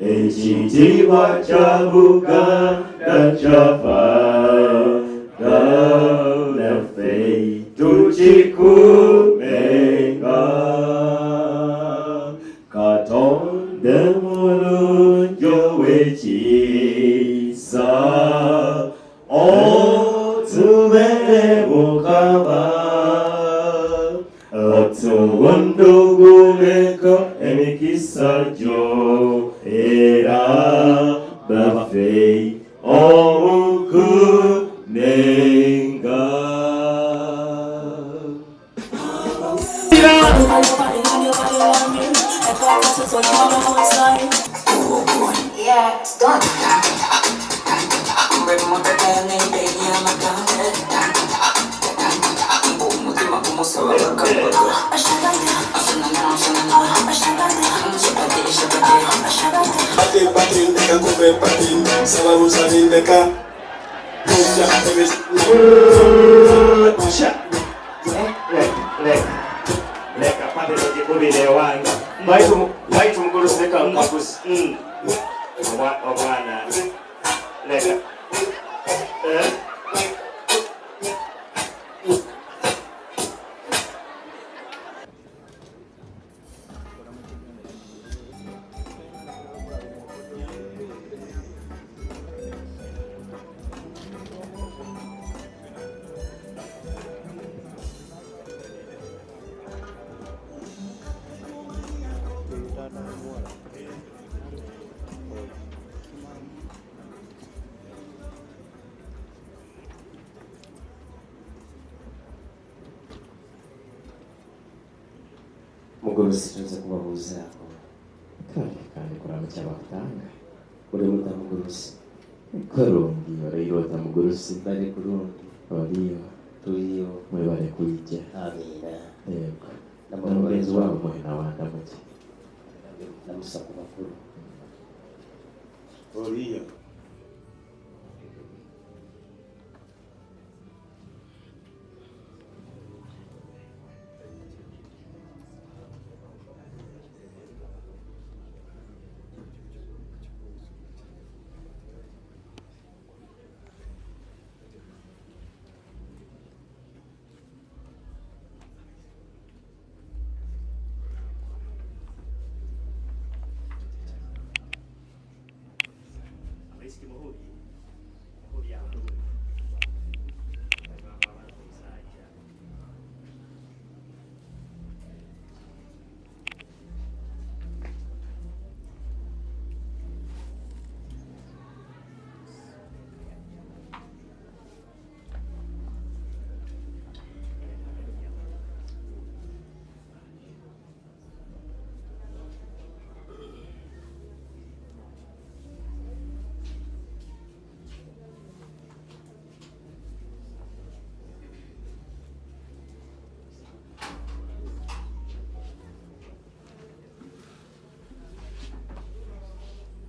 Ekitiibwa kya Buganda kyafaayo naffe tukikuumenga. Katonda mulungi ow'ekisa otubeere Mukama otuwunduguleko emikisa gyo era baffe omukunenga. Yeah, it's done. Mugorosi tuweze kubabuuzaako kandi kuramukya bakutanga uli muta mugorosi kurungi olairota mugorosi bali kurungi oliyo tuliyo mwebale kuyija Amina. yego namugenzi waabo mwena wanda muki Namusa ku bakulu. Oliyo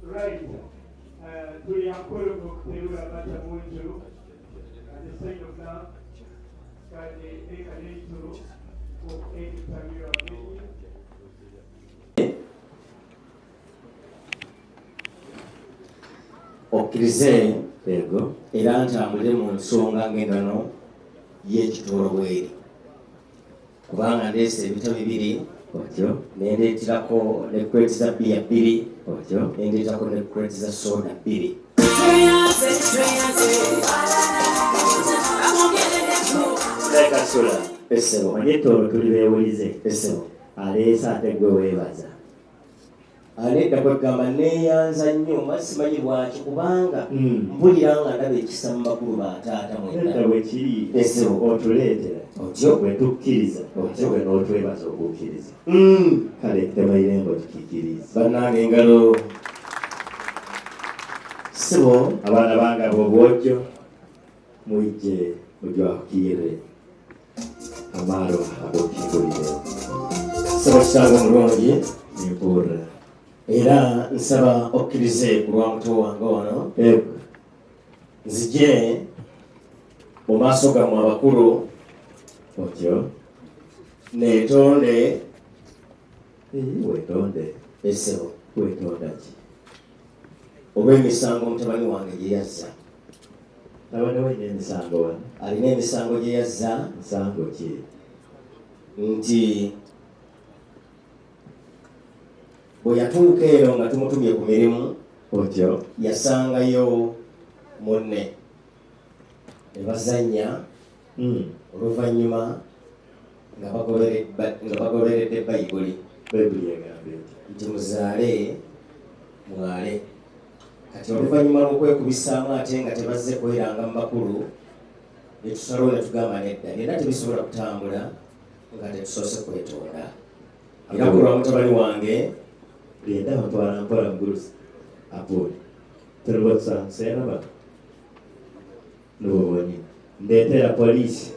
Right. Tuliankolo kuteula bata munju. The sign of love. Kade eka neituru. Ko eki tamira wabini. okkirize yego era ntambulire mu nsonga ng'engano y'ekitolo bweri kubanga ndeese ebitabo bibiri otyo nendeetirako ne kreti za bbiya bbiri otyo nendeetako ne kreti za soda bbiri lekasula essebo onyetolo tuli beewulize essebo aleesa ate gwe weebaza anedda kwegamba neeyanza nnyo masimanyi bwaki kubanga mpulira nga ndaba ekisa mu magulu bataata edda bwe kiri essebo otuleetera otyo bwe tukkiriza otyo bwe n'otwebaza okukkiriza kale tebayirembo tukikkiriza bannange engalo ssebo abaana bange bw'obwojjo mwijje mujwakire amaalo ag'okukingulire ssebo kitange omulungi nimpurra era nsaba okkirize ku lwa muto wange wano nzije mu maaso gammwe abakulu otyo netonde wetonde essebo wetonda ki oba emisango mutabani wange gye yazza. tabane wenye emisango wano Alina emisango gye yazza musango ki nti bwe yatuuka eno nga tumutumye ku mirimu otyo yasangayo munne ne bazannya oluvannyuma nga bagoberedde bayibuli bayibuli egambye nti muzaale mwale. Kati oluvannyuma lw'okwekubisaamu ate nga tebazze kweranga mu bakulu ne tusalawo ne tugamba nedda nera tebisobola kutambula nga tetusoose kwetonda. Era ku lwa mutabani wange genda batwala mpola mugulusi apoli tolibakusamuseera ba noboboni ndeetera polisi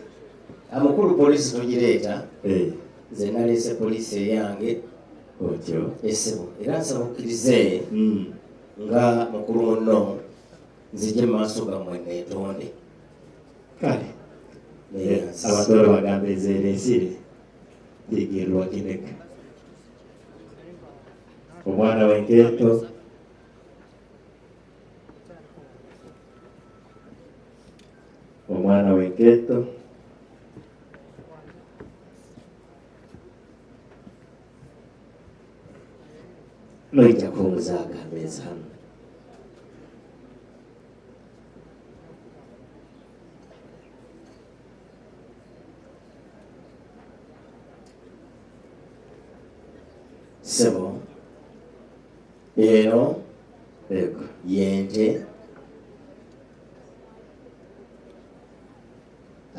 amukulu polisi togireeta, eh nze naleese polisi eyange otyo essebo era nsaba okkirize nga mukulu munno nzije mu maaso gammwe neetonde. kale Naye abatwala bagamba ezeera ensire ligirwa kineka omwana w'enkeeto omwana w'enkeeto noija kuwuzaako ameza hano ssebo eno ego yente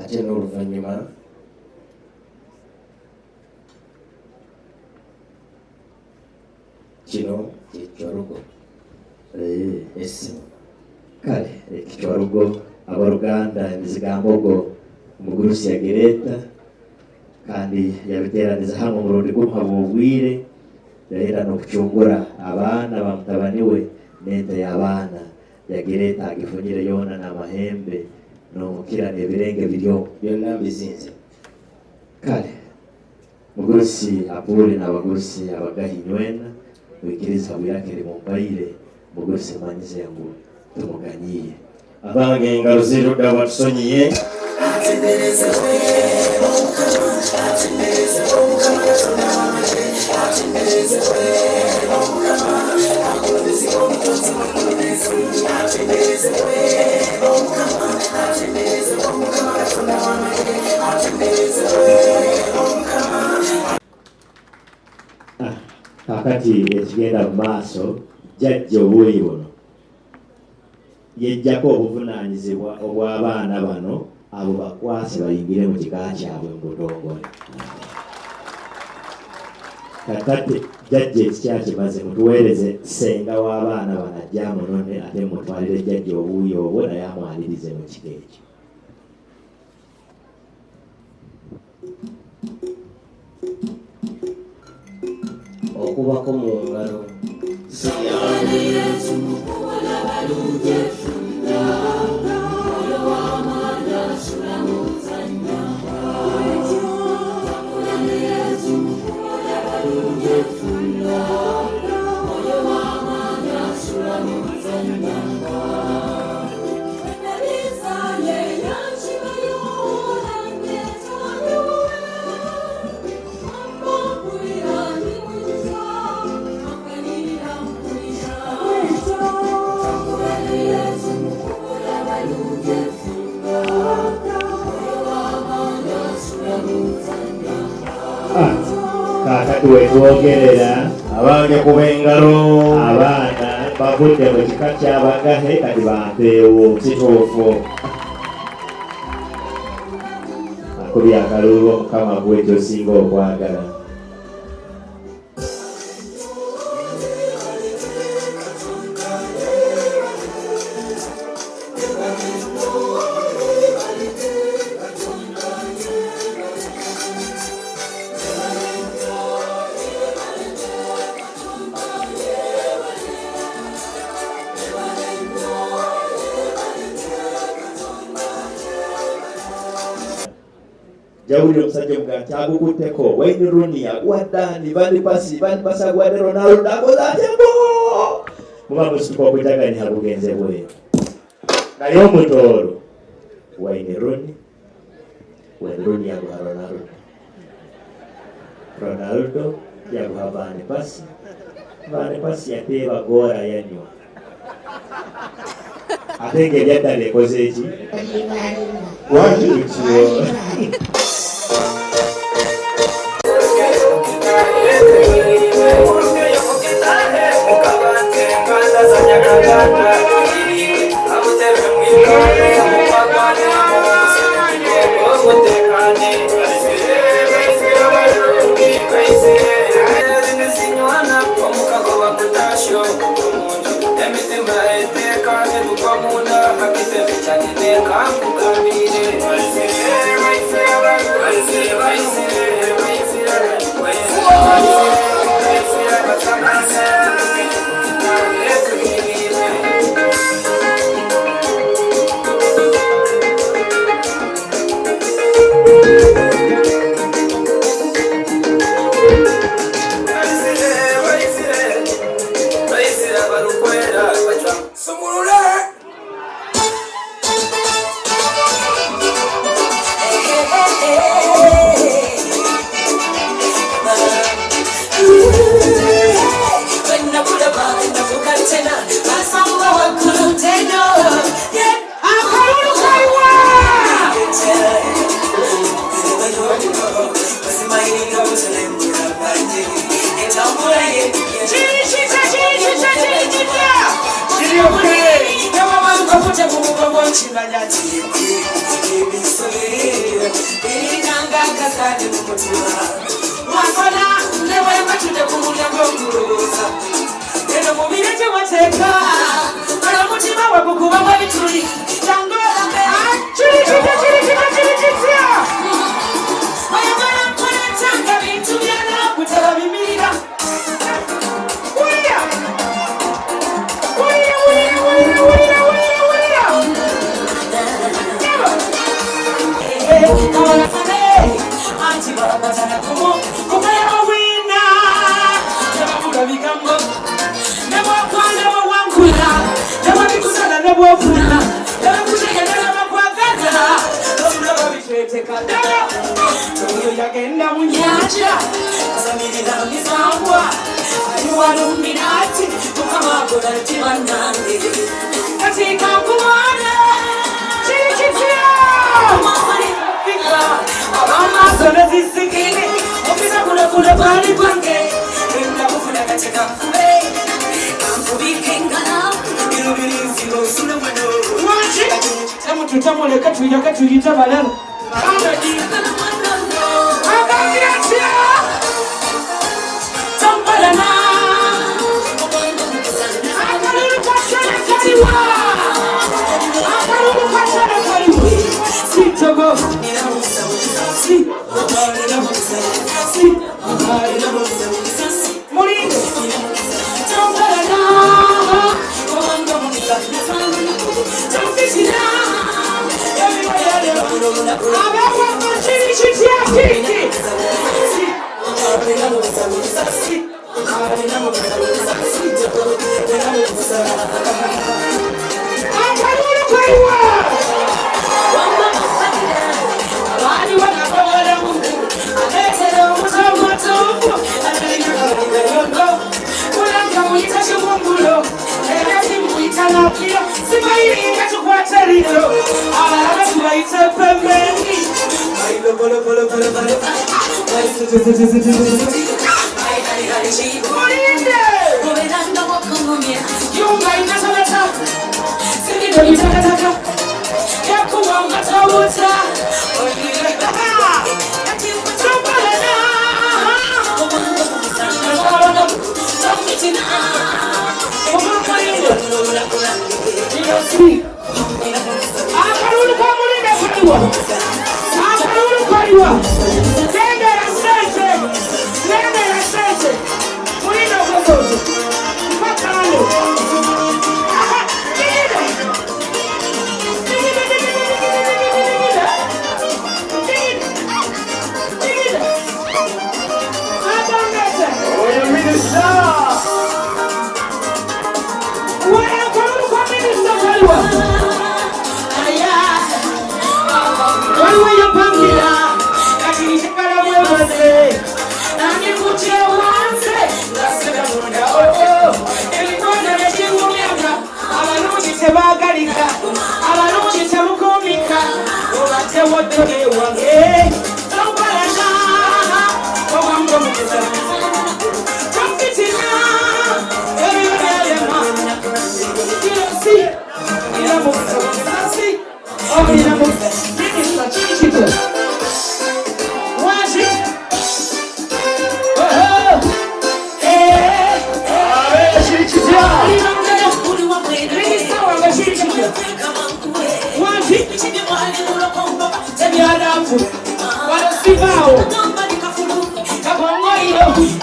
ate n'oluvannyuma kino kyekyorugo essebo. kale ekicwarugo abaluganda emizigambogo omugurusi yagireeta kandi yabiteeraniza hamwe omulundi gumu haba obwire yaira n'okucungura abaana ba mutabani we n'ente y'abaana yagireeta agifunyire yoona n'amahembe n'omukira n'ebirenge biryo byonna mbizinze. kale mugurusi apuli n'abagurusi abagahi nywena wikiriza bwirakeri mumpaire mugurusi manyize ngu tumuganyiye abange engalo zirudda batusonyiye. kakati ekigenda mu maaso jjajja obuuyi buno yejjako obuvunaanyizibwa obw'abaana bano abo bakwasi bayingire mu kika kyabwe mu butongole. kakati jjajja ekikya kimaze mutuweereze senga w'abaana bano ajja amunone ate mutwalire jjajja obuuyi obwo naye amwalirize mu kika ekyo. okubako mu ngalo kakati wetwogerera abange kuba engalo abaana bavudde mu kika ky'abagahe kati bampeewo kituufu. akuli akalulu omukama gwe kyosinga okwagala. jawuli omusajja omugamba kyagukutteko Wayne Rooney aguwa Dani Van Persie aguwadde Ronaldo akoze atya mbo muba musituka okujaganya bugenze bweru naye omutoolo Wayne Rooney yaguha Ronaldo yaguha Van Persie yateeba goora yanywa ate ng'ebyaddala ekoze eki lwaki tutyo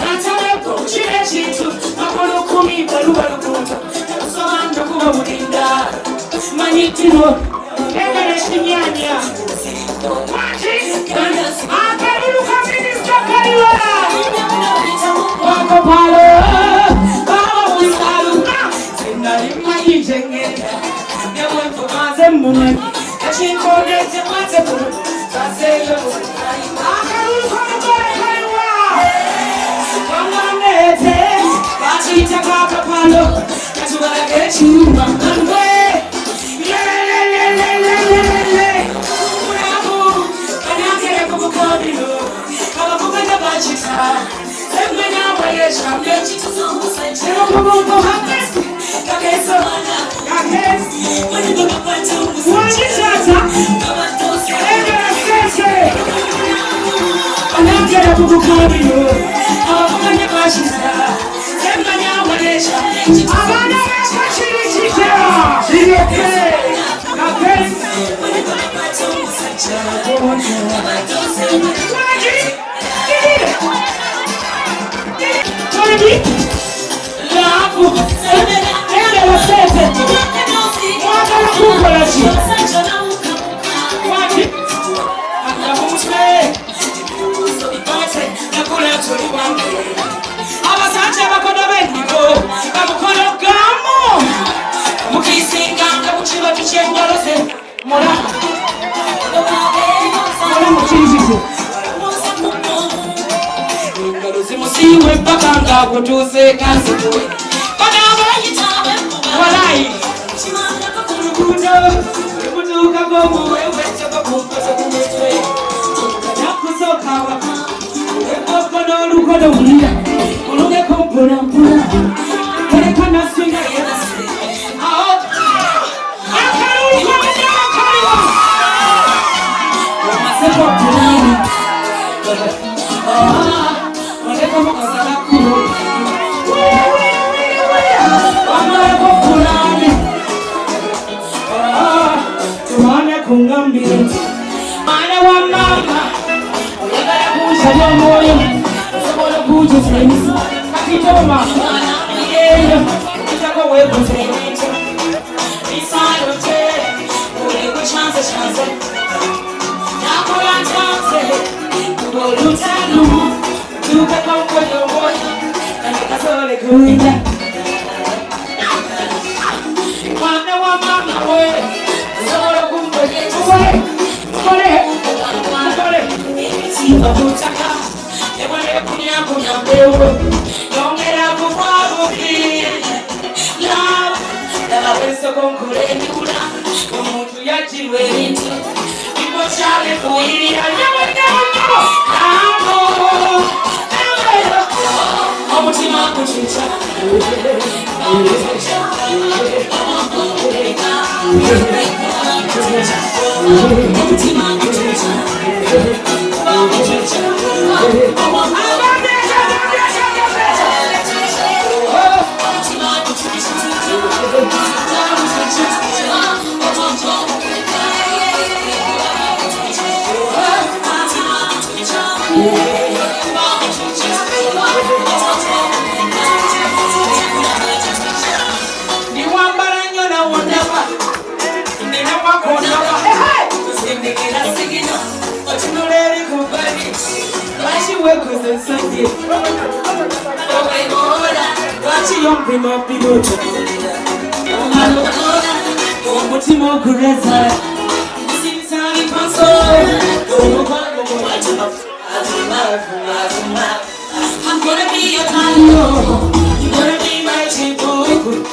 nataleko chile chitu makolo kumi balubalukunta nakusomanga kuba mulinda manyitiro engere shinyanya akaruluka minisita kaliwa wako palo baba wisalu sinalima yijengera nyamwefumaze mumwe achinkonete mwatebulu tasele akaruluka mugore kaliwa wamwanete bachita kakapalo katubalage chuma angwe abasajja abakono b'endigo bamukono gamu mukisinganga mu kibatu ky'engolose mola mukirizise engalo zimusiiwe ppaka ng'akutuuse kanzikuwe walayi oluguudo lukutuukako omuwewe ettaka kunkoso ku mutwe nakusooka waka ekokono olukono wulira olugeko mpolampola oleka nasinga yerase awo akalulukomujakaliwa omaseko pulani oleka mukasalakulo wamaleko pulani tumane kungambire mwana wa mama oyagala kunsabya omwoyo osobola okujusemisa kakitoma eyo kitako webuze isalo te uleko chanze chanze nakola chanze ngolutalu tukaka mkoyo moyo kanikasole kuinda mwana wa mama we osobola kumboye mkole bakutaka ebone kunyakunya mbewo yongera kuvabukire laba wesoko nkole ndikula omuntu yagirwa ebintu ibo kyale kuyirira nyamunyamunyo amo omutima kucuca omutima kucuca omutima okureza I'm gonna be your tango, you're gonna be my chibuku.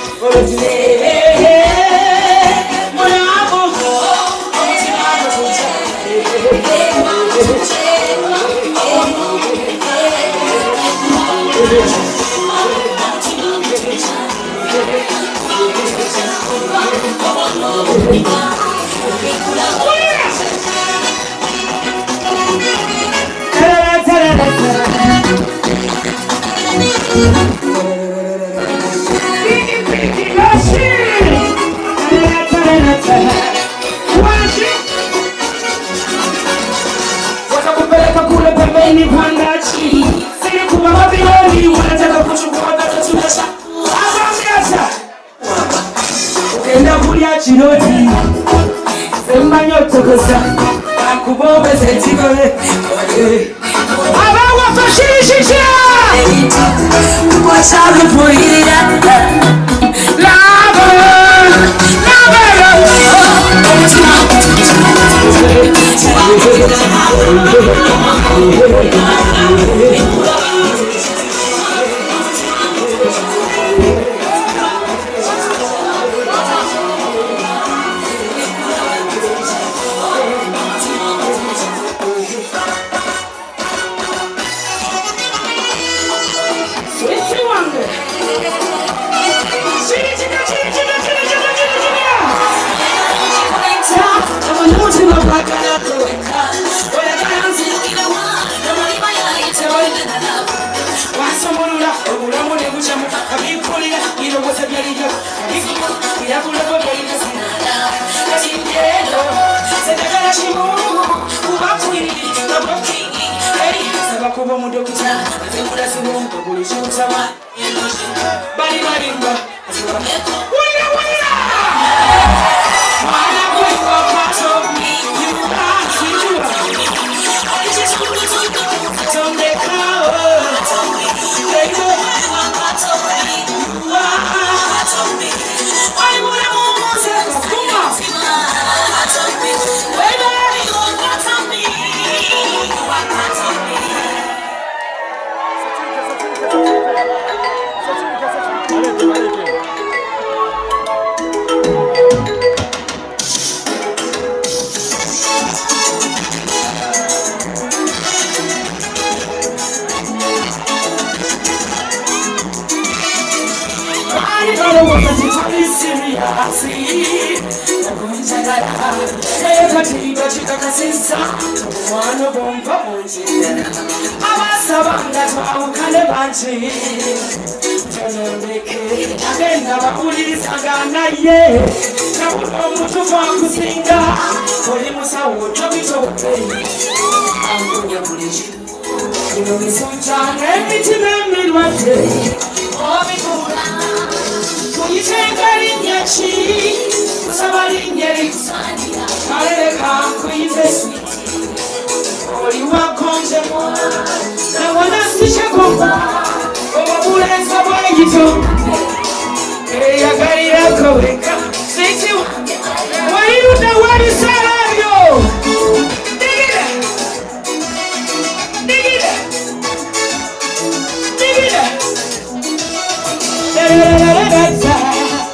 Watakupeleka kule pembeni pandachi, sini kumama kiroti Sembanyoto kosa Akubobe setigole Abawa fashirishisha What's up for you? Lava Kuba mudokita, atekula simungu kulishuta bali malimba wala wala wala kwa pato you are sijua I just want to tonde kao lego pato you are why would I want to kuma pato wala you pato me you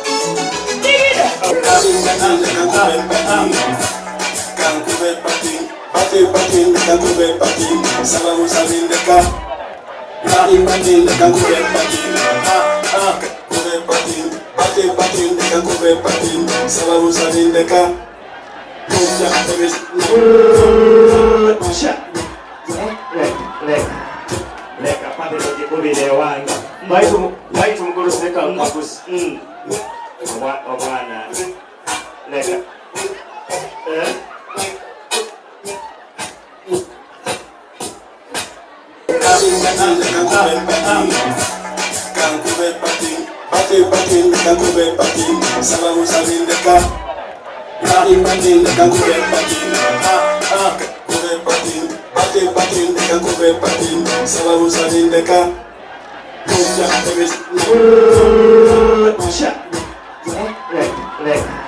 are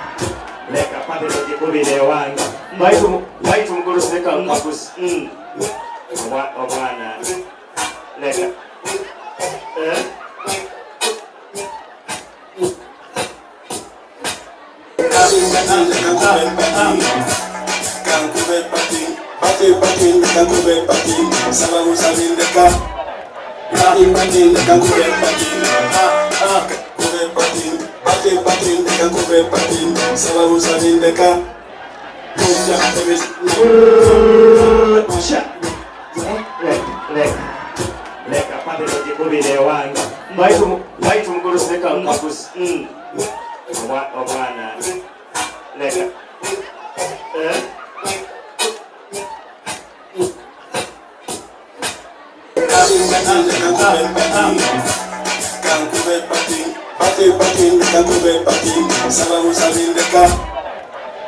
pato me. Bate patin, kakube patin, sababu sabindeka.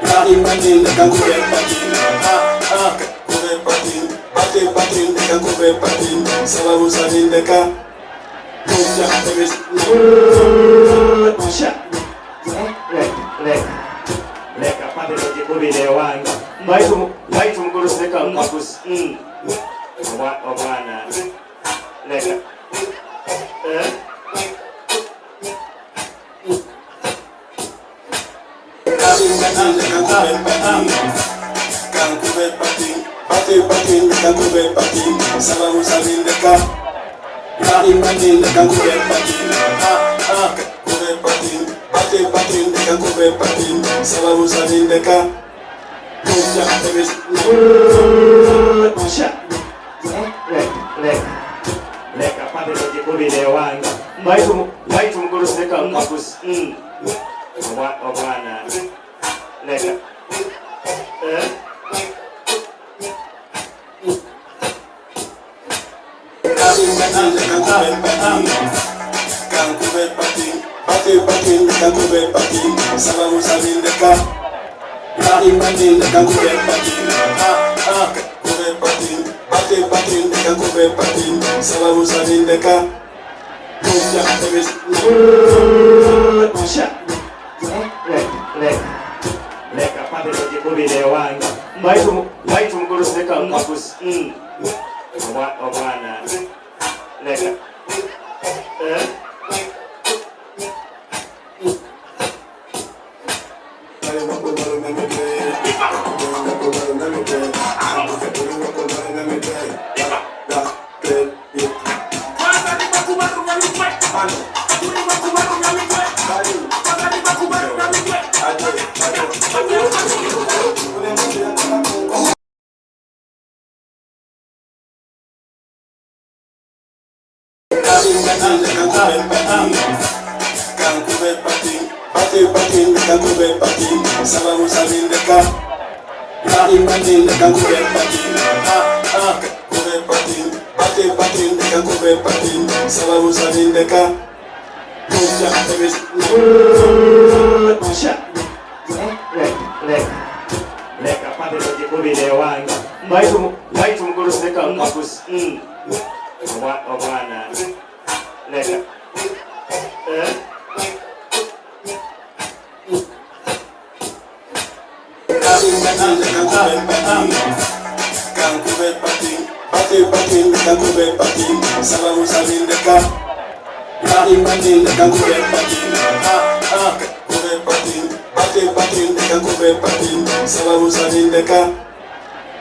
Patin patin, kakube patin, kube patin. Bate patin, kakube patin, sababu sabindeka. Puja temis, Pusha. Lek apate kujikuli lewanga. Baitu mkuru seka makus. Obwana. Leka. kakube patin, bate patin, kakube patin, sababu sabindeka. Patin patin, kakube patin, kube patin, bate patin, kakube patin, sababu sabindeka. Puja temis, Pusha. Lek apate kujikuli lewanga. Baitu mkuru seka makus. Obwana. Leka. kakube patin, bate patin, kakube patin, sababu sabindeka. Patin patin, kakube patin, kube patin, bate patin, kakube patin, sababu sabindeka. Puja temis, Pusha. Lek apate kujikuli lewanga. Baitu mkuru seka makus. Obwana. Leka. kakube patin, bate patin, kakube patin, sababu sabindeka. Patin patin, kakube patin, kube patin, bate patin, kakube patin, sababu sabindeka. Puja temis, Pusha. Lek apate kujikuli lewanga. Baitu mkuru seka makus. Obwana. Leka. kakube patin, bate patin, kakube patin, sababu sabindeka. Patin patin, kakube patin, kube patin, bate patin, kakube patin, sababu sabindeka.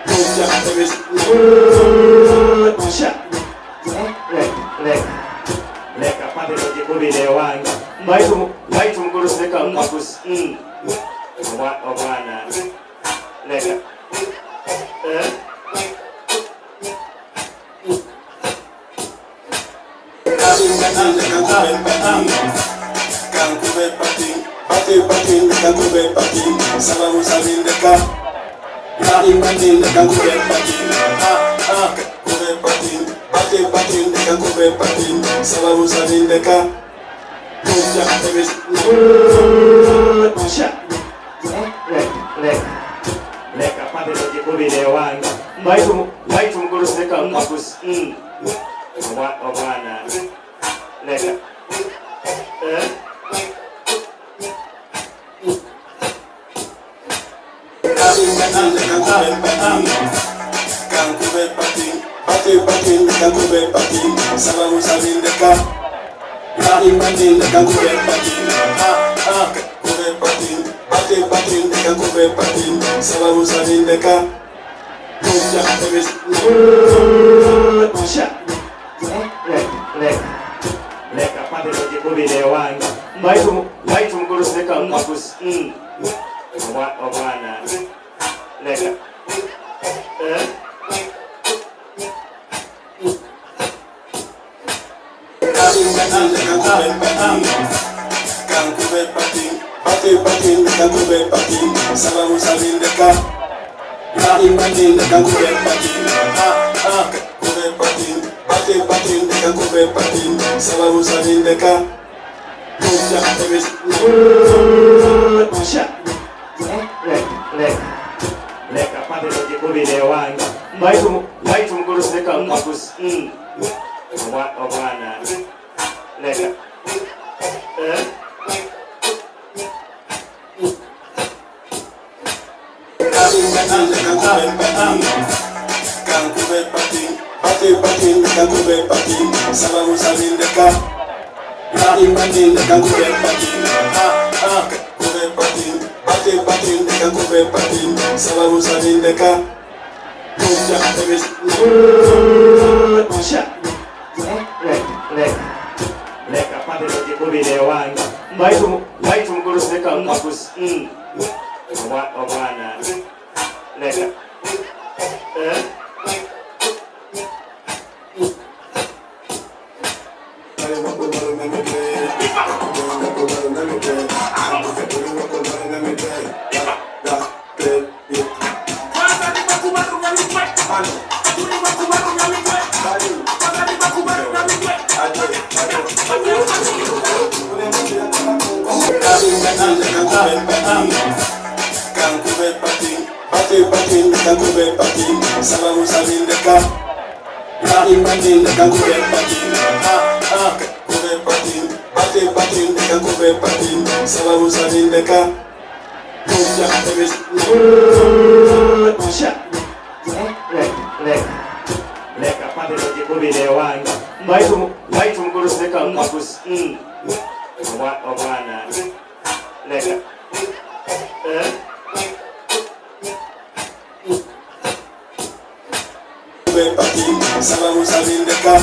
Puja temis, Pusha. Lek apate kujikuli lewanga. Baitu mkuru seka makus. Obwana. Leka. kakube patin, bate patin, kakube patin, sababu sabindeka. Patin patin, kakube patin, kube patin, bate patin, kakube patin, sababu sabindeka. Puja temis, Pusha. Lek apate kujikuli lewanga. Baitu mkuru seka makus. Obwana. Leka. kakube patin, bate patin, kakube patin, sababu sabindeka. Patin patin, kakube patin, kube patin, bate patin, kakube patin, sababu sabindeka. Puja temis, Pusha. Lek apate kujikuli lewanga. Baitu mkuru seka makus. Obwana. Leka. kakube patin, bate patin, kakube patin, sababu sabindeka. Patin patin, kakube patin, kube patin, bate patin, kakube patin, sababu sabindeka. Leka pate tujikubire wange mbaitu mkulu seka mkakusi obwana leka sababu sabindeka sababu sabindeka leka pate tujikubire wange mbaitu mkulu seka mkakusi obwana leka sababu sabindeka sababu sabindeka leka pate tujikubire wange mbaitu mkulu seka mkakusi obwana leka sababu sabindeka sababu sabindeka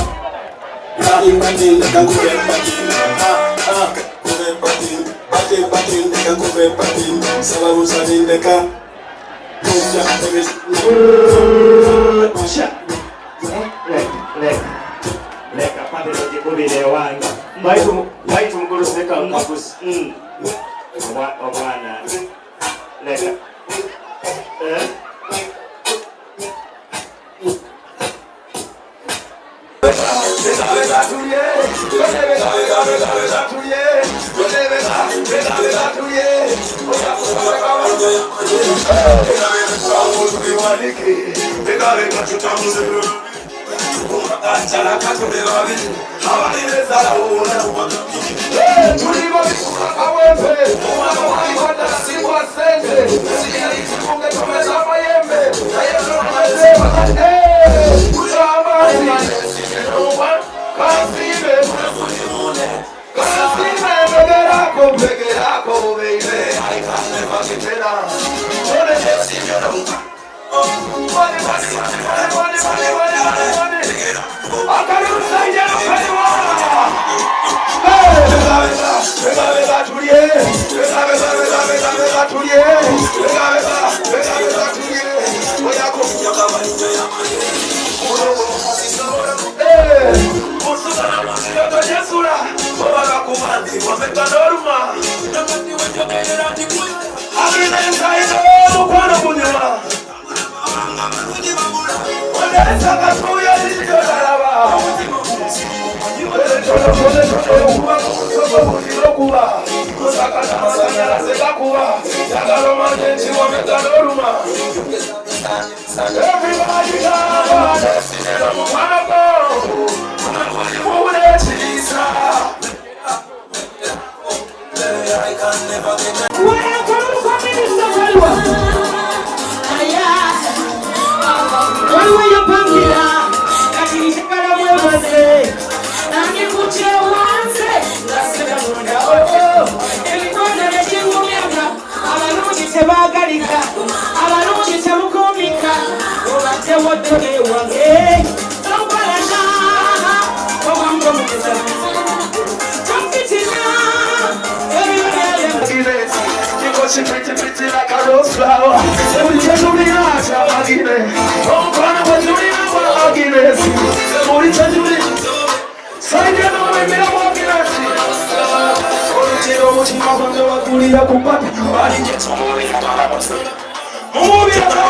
leka pate tujikubire wange mbaitu mkulu seka mkakusi obwana leka Pretty like a rose flower.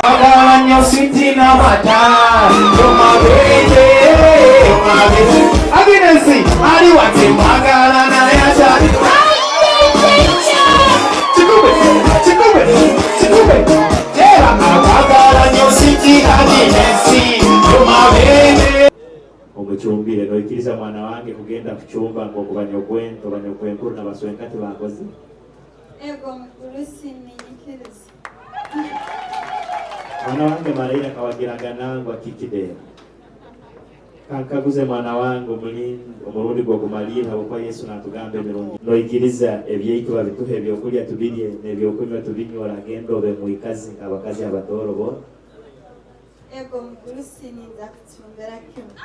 Agalanya siti na mata, umabete, umabete. Aginesi, ali wate magala na yata. muchumbire noikiriza mwana wange kugenda kuchumba ngo kubanyokwento banyokwenkuru na baswenkati bakoze ego mukulusi ninyikiriza mwana wange Maria kawagiraga nangwa kikidera kankaguze mwana wange omulundi gwo kumalira kwa Yesu natugambe emirundi noikiriza ebyeikuba bituhe ebyokulya tubirye nebyokunywa tubinyora gendo be muikazi abakazi abatoro bo ego mukulusi niza kuchumbera kimwe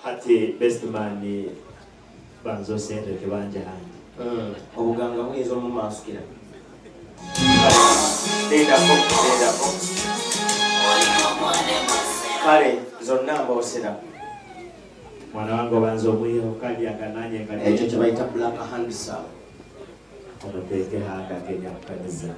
ati best man banzo sente kibanja handi obuganga bwezo mu maaso kira kale zonna mbosera mwana wangu banzo mwiyo kali akananye ngani ekyo kyebayita black hand saw omuteke hanga kenya kanisa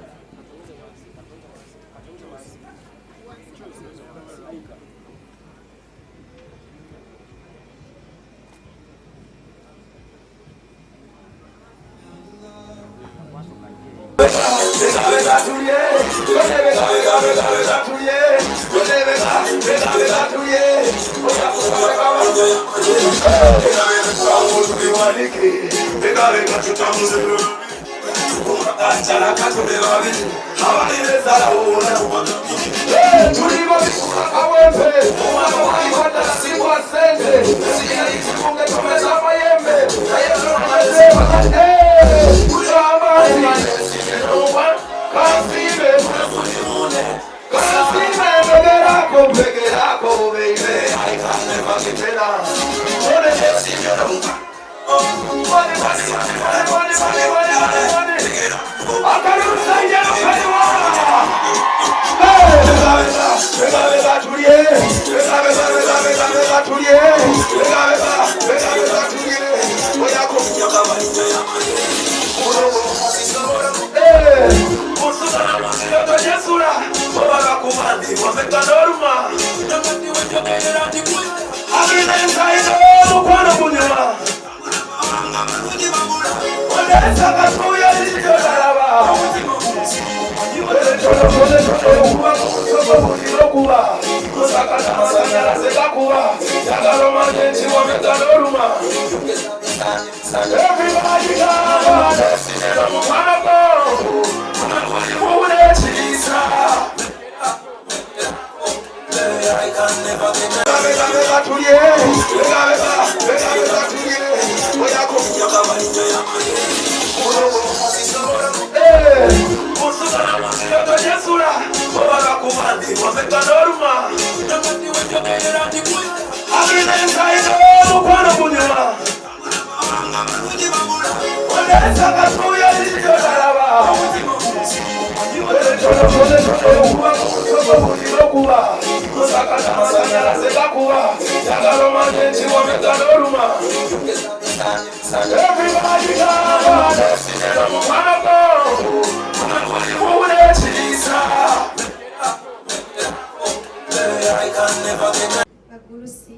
bagurusi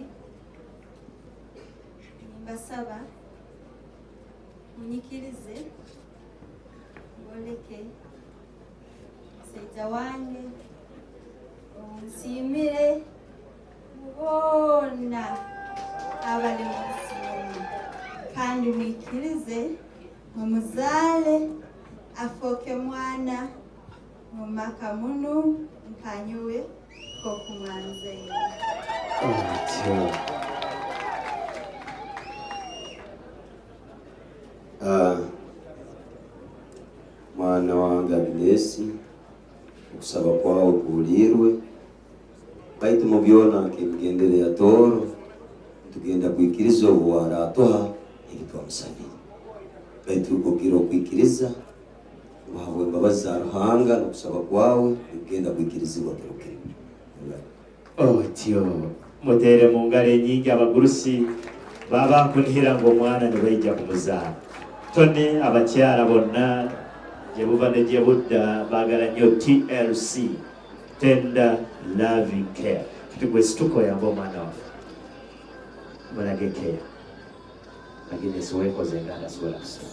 nimbasaba munyikirize ngoleke seja wange onsimire mubona abali munsi kandi mwikirize mumuzale afoke mwana mu maka munu nkanyuwe ko kumwanzeye. Otyo. Mwana wange Agnes, okusaba kwawe kuwulirwe baitu mu byona nk'emigendere ya Tooro tugenda kwikiriza obuwara atuha ebitwamusabire baitu ukukira okwikiriza wahabwa embabazi za Ruhanga n'okusaba kwawe tugenda kwikirizibwa kirukire. Otyo mutere mu ngalo enyingi abagurusi baba kunihira ngo omwana ne baijja kumuzaala. Tone abakyala bonna gye buva ne gye budda baagala nnyo TLC, Tender Loving Care. Kiti gwe situko yamba omwana waffe mulage care. Agnes weekoze nga atasobola kusoma.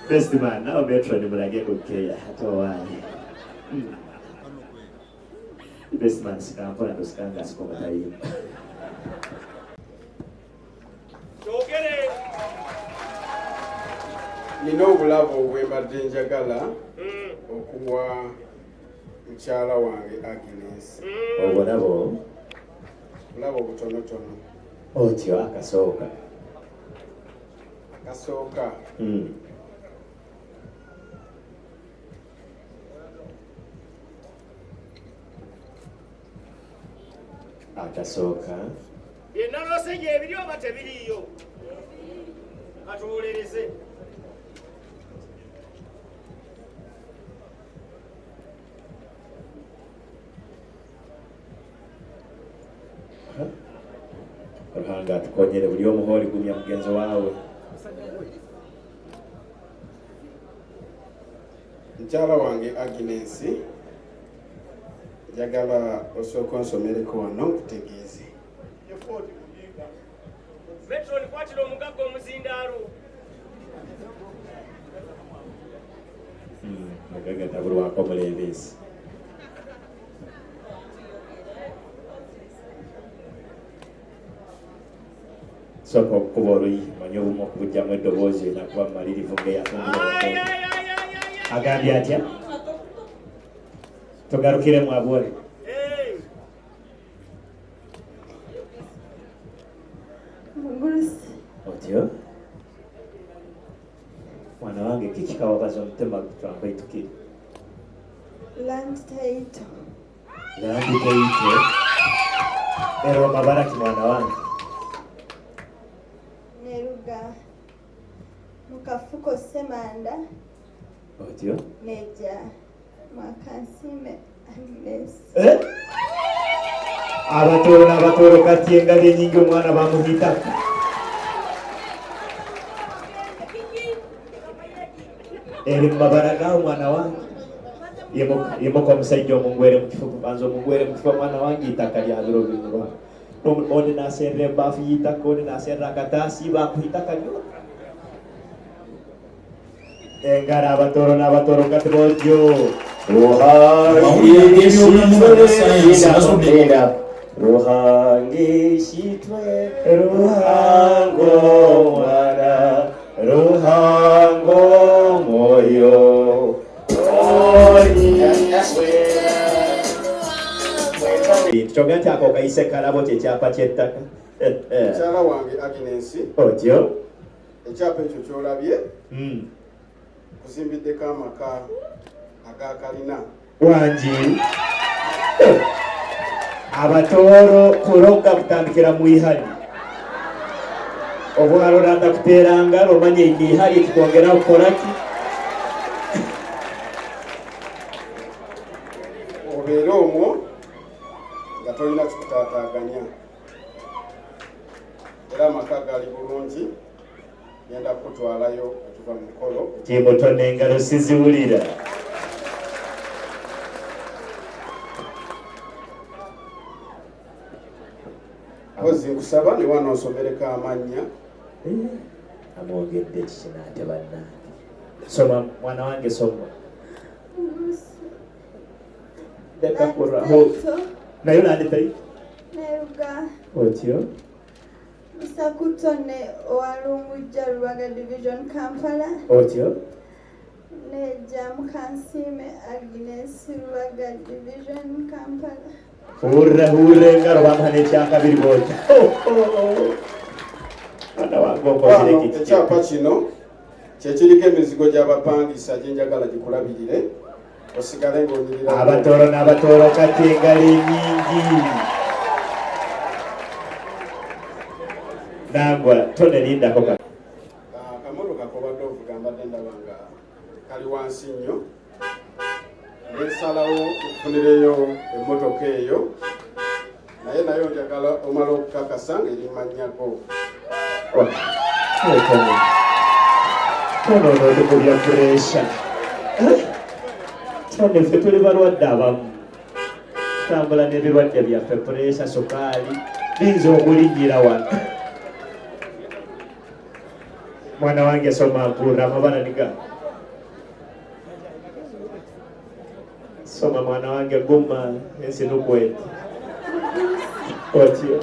Best man, now Metro ni mulage ku care. Atowaaye. Best man sikampola tusikanga sikoma tayimba. Nina obulabo obwembadde njagala okuwa mukyala wange Agnes. Obulabo? Obulabo butonotono. Otyo akasooka. Akasooka. Akasooka. Yenna lwosejja ebiri oba tebiriiyo? Katuwulereze. Ruhanga atukonyere buli omu holi gumya mugenzi waawe. Mukyala wange Agnes, njagala osooka onsomereko wano nkutegeeze. Metro kwatira omugagga omuzindaalo. Mugagga tabulwako muleebeesi. Sooka okukuba oluyi manye obumu okubugyamu eddoboozi nakuba mumalirivu ng'eyatungula. Agambye atya? Tugarukiremu abwole. Mugurusi. Otyo? Mwana wange kikikawabaza omutima twambaitukire. Land title. Landi teite. Ero mabaraki mwana wange. Neruga mukafuko semanda. Otyo? Neja mwakansime Agnes. Abatoro kati engalo enyingi omwana bamuhiitako. Eri mu mabara gaawe mwana wange. Yemuka omusajja omungwere mu kifo kubanza omungwere mu kifo mwana wange itaka lya biro binulwa. Oni naserra ebbafu y'itaka, oni naserra akataasi bakuhitaka lyo. Engalo abatoro n'abatoro kati bojjo. Ruhangishitwe ruhango mwana ruhango moyo kyoga nti ako kayise kalabo kyekyapa ky'ettaka. Mukyala wange Agnes, Otyo? ekyapa ekyo kyolabye kuzimbiddeko amaka aga kalina. Wangi abatooro kulonga kutandikira mu ihali. Obwalo landa kuteeranga lomanye ihali tukongera kukolaki. Obeera omwo nga tolina kikutaataaganya. Era amaka gali bulungi, genda kutwalayo okuva mu mukolo. Timutone engalo siziwulira. Mpozi nkusaba ne wano osomereko amannya. Amwogedde kikinaate bannange. Soma mwana wange soma. Leka kurraho. Nayo nandi tayi. Neruga Otyo? Sakutone Walumuja Rubaga Division Kampala. Otyo. Nejam Kansime Agnes Rubaga Division Kampala. Hurre ngaro bamane kyakabiri bwoti. Ana wagomba kireki. Ekyapa kino kyekiriko emizigo gy'abapangisa gyenjagala gikulabirire osigale ng'onyirira abatoro n'abatoro kati engali nyingi. Nangwa tonelindako kati. Akamotoka kobadde okugamba dde ndaba nga kali wansi nnyo nensalawo okufunireyo emmotoka eyo naye njagala omala okukakasa ng'eri mannyako. Tono tukubya puresha. Tone ffe tuli balwadde abamu. Tutambula n'ebirwadde byaffe, puresha, sukaali binza okulinnyira wano. Mwana wange soma mpurra amabala niga. Soma mwana wange guma ensi nukweti. Otyo.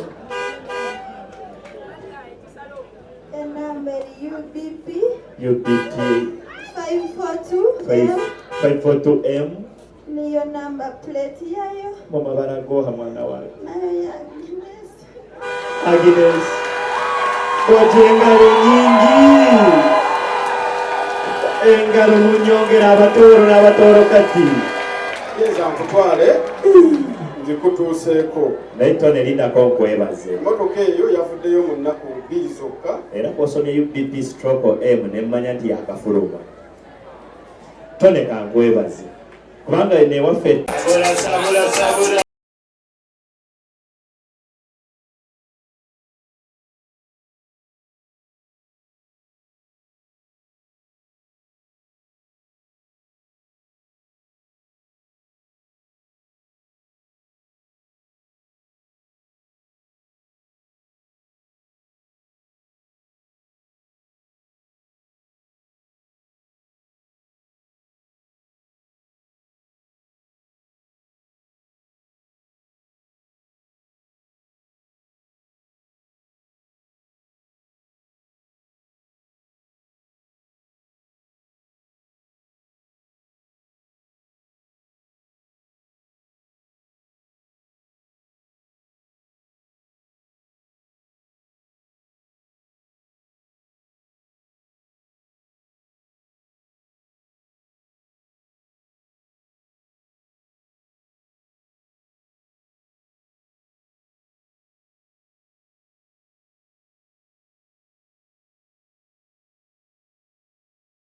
Number UBP 542 M. Niyo number plate yayo. Mama baragoha mwana wange. Nayo ya Agnes. Kwati engalo nyingi. Engalo munyongera abatoro n'abatoro kati. Yeza nkutwale nzikutuuseeko. Naye tonelindako nkwebaze. Emmotoka eyo yavuddeyo mu nnaku 2 zokka. Era kw'osomye UBP/M nemmanya nti yakafuluma. Tone kankwebaze. Kubanga eno ewaffe. Sabula.